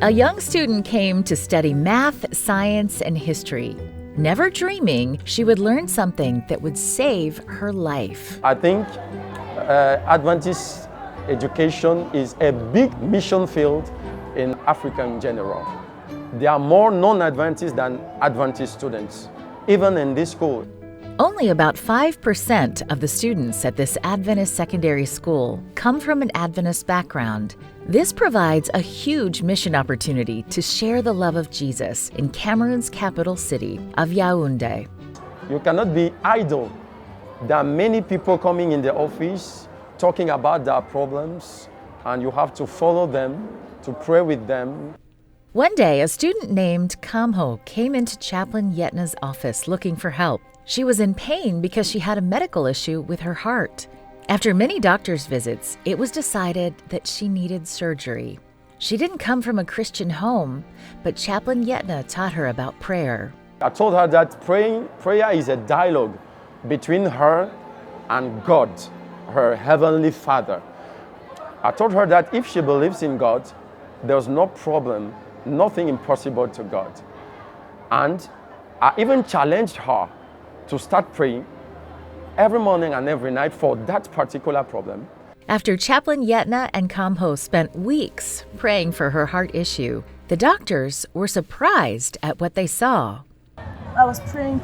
A young student came to study math, science, and history, never dreaming she would learn something that would save her life. I think Adventist education is a big mission field in Africa in general. There are more non-Adventist than Adventist students, even in this school. Only about 5% of the students at this Adventist secondary school come from an Adventist background. This provides a huge mission opportunity to share the love of Jesus in Cameroon's capital city of Yaoundé. You cannot be idle. There are many people coming in the office talking about their problems, and you have to follow them, to pray with them. One day, a student named Kamho came into Chaplain Yetna's office looking for help. She was in pain because she had a medical issue with her heart. After many doctor's visits, it was decided that she needed surgery. She didn't come from a Christian home, but Chaplain Yetna taught her about prayer. I told her that prayer is a dialogue between her and God, her heavenly Father. I told her that if she believes in God, there's no problem, nothing impossible to God. And I even challenged her to start praying every morning and every night for that particular problem. After Chaplain Yetna and Kamho spent weeks praying for her heart issue, the doctors were surprised at what they saw. I was praying.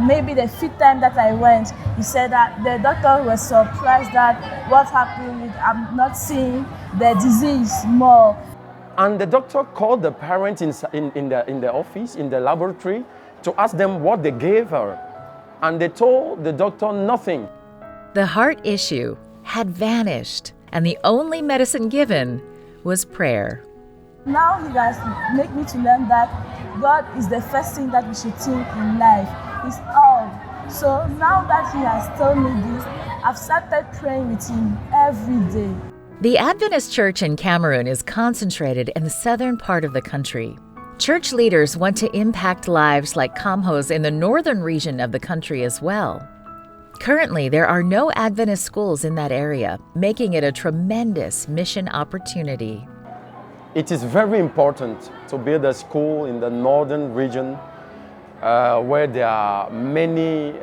Maybe the fifth time that I went, he said that the doctor was surprised that what happened, I'm not seeing the disease more. And the doctor called the parents in the office, in the laboratory, to ask them what they gave her. And they told the doctor nothing. The heart issue had vanished, and the only medicine given was prayer. Now he has made me to learn that God is the first thing that we should think in life. It's all. So now that he has told me this, I've started praying with him every day. The Adventist Church in Cameroon is concentrated in the southern part of the country. Church leaders want to impact lives like Kamho's in the northern region of the country as well. Currently, there are no Adventist schools in that area, making it a tremendous mission opportunity. It is very important to build a school in the northern region where there are many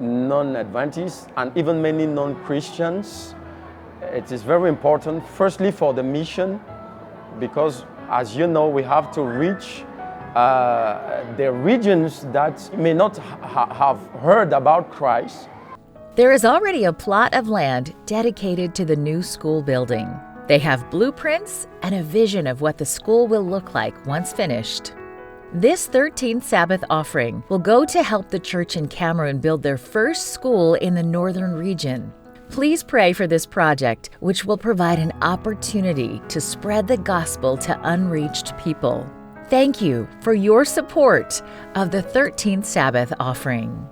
non-Adventists and even many non-Christians. It is very important, firstly for the mission, because as you know, we have to reach the regions that may not have heard about Christ. There is already a plot of land dedicated to the new school building. They have blueprints and a vision of what the school will look like once finished. This 13th Sabbath offering will go to help the church in Cameroon build their first school in the northern region. Please pray for this project, which will provide an opportunity to spread the gospel to unreached people. Thank you for your support of the 13th Sabbath offering.